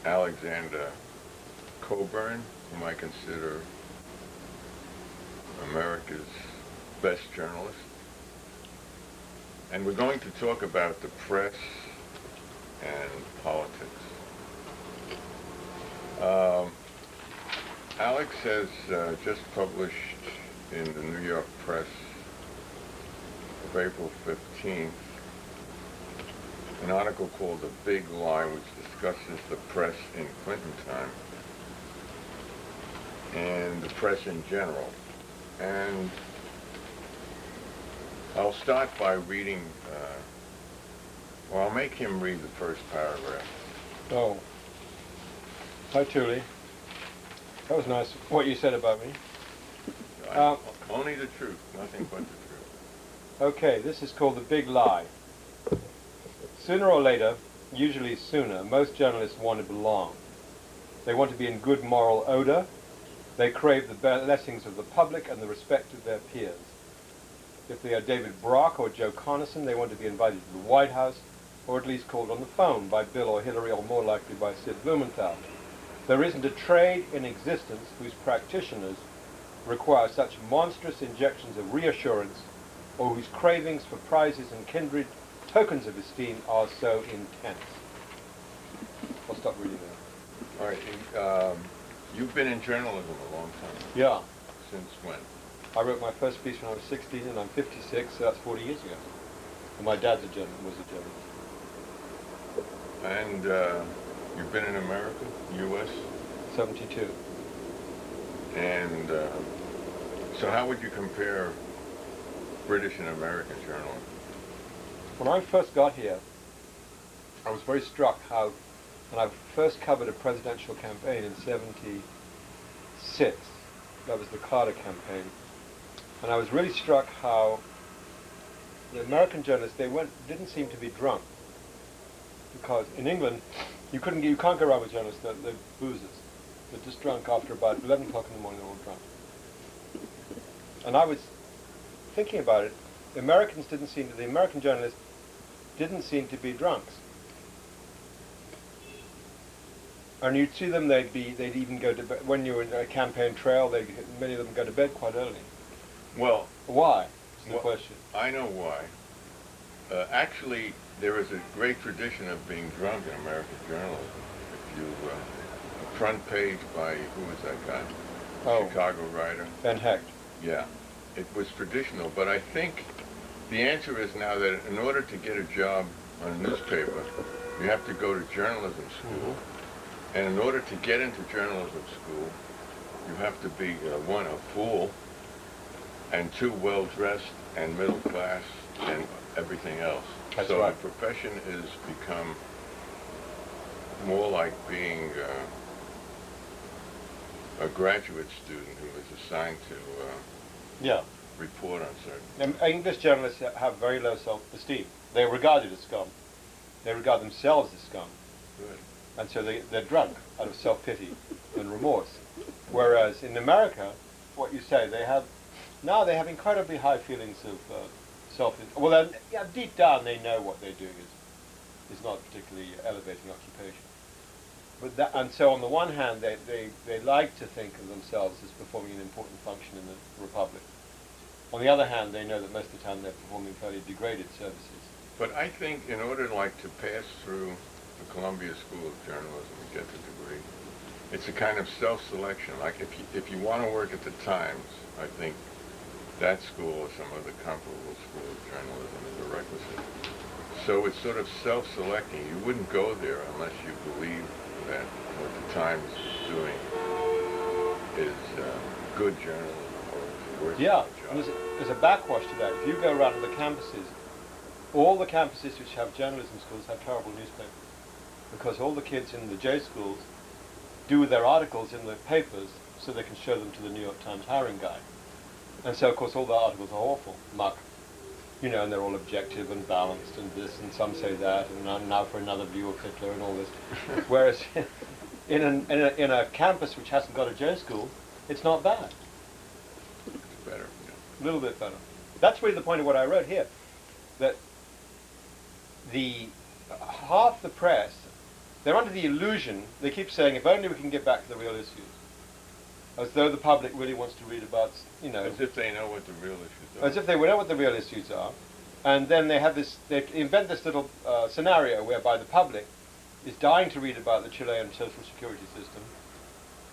Alexander Cockburn, whom I consider America's best journalist. And we're going to talk about the press and politics. Alex has just published in the New York Press of April 15th an article called The Big Lie, which discusses the press in Clinton time and the press in general. And I'll start by reading, I'll make him read the first paragraph. Oh. Hi, Tuli. That was nice, what you said about me. Only the truth, nothing but the truth. Okay, this is called The Big Lie. Sooner or later, usually sooner, most journalists want to belong. They want to be in good moral odor. They crave the blessings of the public and the respect of their peers. If they are David Brock or Joe Conason, they want to be invited to the White House, or at least called on the phone by Bill or Hillary, or more likely by Sid Blumenthal. There isn't a trade in existence whose practitioners require such monstrous injections of reassurance, or whose cravings for prizes and kindred tokens of esteem are so intense. I'll stop reading there. All right, you've been in journalism a long time. Yeah. Since when? I wrote my first piece when I was 16, and I'm 56, so that's 40 years ago. And my dad was a journalist. And you've been in America, U.S.? 72. And so how would you compare British and American journalism? When I first got here, I was very struck how, when I first covered a presidential campaign in 76, that was the Carter campaign, and I was really struck how the American journalists, didn't seem to be drunk. Because in England, you can't go around with journalists, they're boozers. They're just drunk after about 11 o'clock in the morning, they're all drunk. And I was thinking about it, the American journalists didn't seem to be drunks. And you'd see them, they'd even go to bed, when you were in a campaign trail, many of them go to bed quite early. Well, why? Is the question. I know why. Actually, there is a great tradition of being drunk in American journalism. If you, a front page by, who was that guy? Oh. Chicago writer. Ben Hecht. Yeah, it was traditional, but I think the answer is now that in order to get a job on a newspaper, you have to go to journalism school. And in order to get into journalism school, you have to be, one, a fool, and two, well-dressed and middle class and everything else. That's so right. The profession has become more like being a graduate student who is assigned to report on certain. English journalists have very low self-esteem. They're regarded as scum. They regard themselves as scum. Good. And so they're drunk out of self-pity and remorse. Whereas in America, what you say, they have incredibly high feelings of well, deep down they know what they're doing is not particularly elevating occupation. But and so on the one hand, they like to think of themselves as performing an important function in the Republic. On the other hand, they know that most of the time they're performing fairly degraded services. But I think in order to pass through the Columbia School of Journalism and get the degree, it's a kind of self-selection. Like if you want to work at the Times, I think that school or some other comparable school of journalism is a requisite. So it's sort of self-selecting. You wouldn't go there unless you believe that what the Times is doing is good journalism or worth the job. And there's a backwash to that. If you go around to the campuses, all the campuses which have journalism schools have terrible newspapers. Because all the kids in the J schools do their articles in the papers so they can show them to the New York Times hiring guy. And so, of course, all the articles are awful, muck. And they're all objective and balanced and this, and some say that, and now for another view of Hitler and all this. Whereas in a campus which hasn't got a J school, it's not bad. It's better, yeah. A little bit better. That's really the point of what I wrote here. That half the press they're under the illusion, they keep saying, if only we can get back to the real issues. As though the public really wants to read about, you know... As if they know what the real issues are. As if they would know what the real issues are. And then they have this, they invent this little scenario whereby the public is dying to read about the Chilean social security system.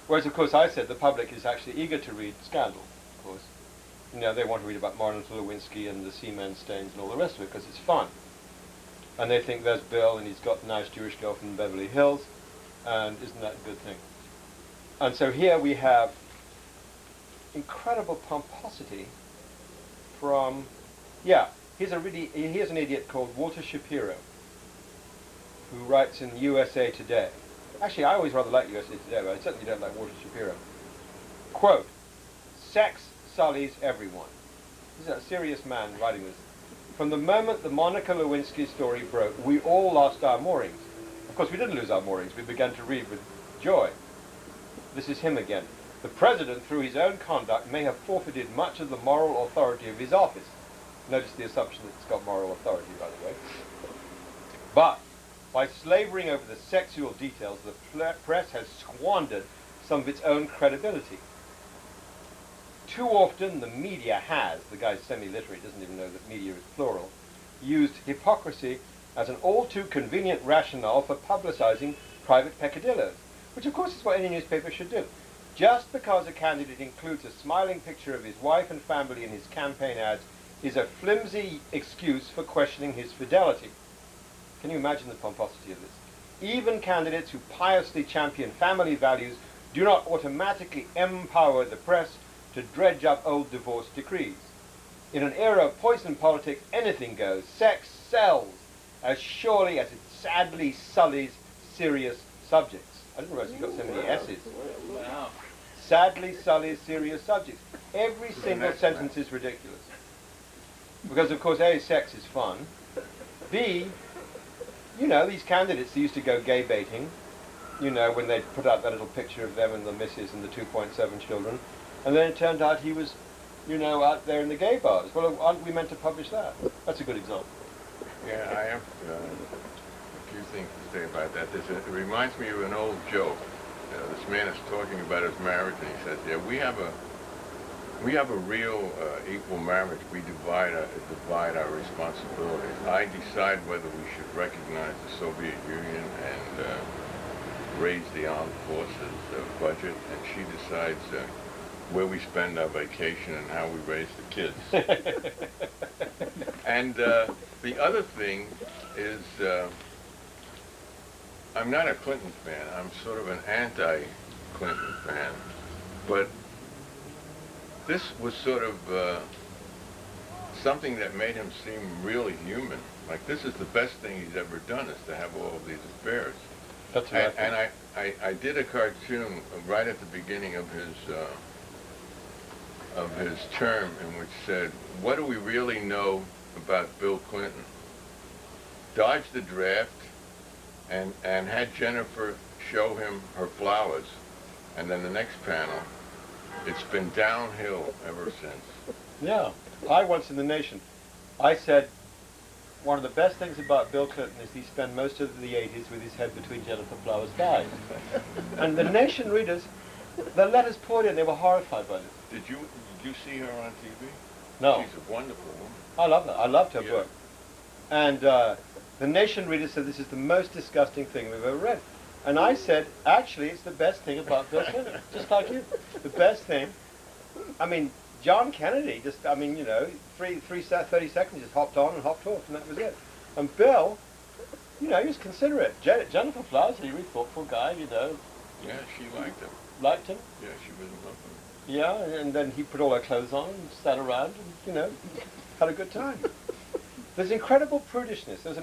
Whereas, of course, I said the public is actually eager to read scandal, of course. You know, they want to read about Monica Lewinsky and the Seaman stains and all the rest of it because it's fun. And they think there's Bill and he's got a nice Jewish girl from Beverly Hills, and isn't that a good thing? And so here we have incredible pomposity from, here's an idiot called Walter Shapiro, who writes in USA Today. Actually, I always rather like USA Today, but I certainly don't like Walter Shapiro. Quote, "Sex sullies everyone." This is a serious man writing this. "From the moment the Monica Lewinsky story broke, we all lost our moorings." Of course, we didn't lose our moorings. We began to read with joy. This is him again. "The president, through his own conduct, may have forfeited much of the moral authority of his office." Notice the assumption that it's got moral authority, by the way. "But by slavering over the sexual details, the press has squandered some of its own credibility. Too often the media has," the guy's semi-literate, doesn't even know that media is plural, "used hypocrisy as an all too convenient rationale for publicizing private peccadillos," which of course is what any newspaper should do. "Just because a candidate includes a smiling picture of his wife and family in his campaign ads is a flimsy excuse for questioning his fidelity." Can you imagine the pomposity of this? "Even candidates who piously champion family values do not automatically empower the press to dredge up old divorce decrees. In an era of poison politics, anything goes. Sex sells as surely as it sadly sullies serious subjects." I didn't realize you got so many S's. Wow. "Sadly sullies serious subjects." Every single sentence is ridiculous. Because, of course, A, sex is fun. B, you know, these candidates, they used to go gay baiting, you know, when they put out that little picture of them and the missus and the 2.7 children. And then it turned out he was, you know, out there in the gay bars. Well, aren't we meant to publish that? That's a good example. Yeah, I have a few things to say about that. It reminds me of an old joke. This man is talking about his marriage, and he says, "Yeah, we have a real equal marriage. We divide our responsibilities. I decide whether we should recognize the Soviet Union and raise the armed forces budget, and she decides where we spend our vacation and how we raise the kids." And the other thing is, I'm not a Clinton fan. I'm sort of an anti-Clinton fan, but this was sort of something that made him seem really human. Like, this is the best thing he's ever done, is to have all of these affairs. That's right. And I did a cartoon right at the beginning of his term, in which said, "What do we really know about Bill Clinton? Dodged the draft and had Jennifer show him her flowers." And then the next panel, "It's been downhill ever since." Yeah. I once in The Nation, I said, one of the best things about Bill Clinton is he spent most of the 80s with his head between Jennifer Flowers' thighs. And The Nation readers, the letters poured in, they were horrified by this. Did you see her on TV? No. She's a wonderful woman. I love her. I loved her Yeah. book. And The Nation readers said this is the most disgusting thing we've ever read. And I said, actually, it's the best thing about Bill Clinton, just like you. The best thing. I mean, John Kennedy just, I mean, you know, 30 seconds, just hopped on and hopped off, and that was it. And Bill, you know, he was considerate. Jennifer Flowers, a really thoughtful guy, you know. Yeah, she liked him. Liked him. Yeah, she was in love with him. Yeah, and then he put all her clothes on and sat around and, you know, had a good time. There's incredible prudishness. There's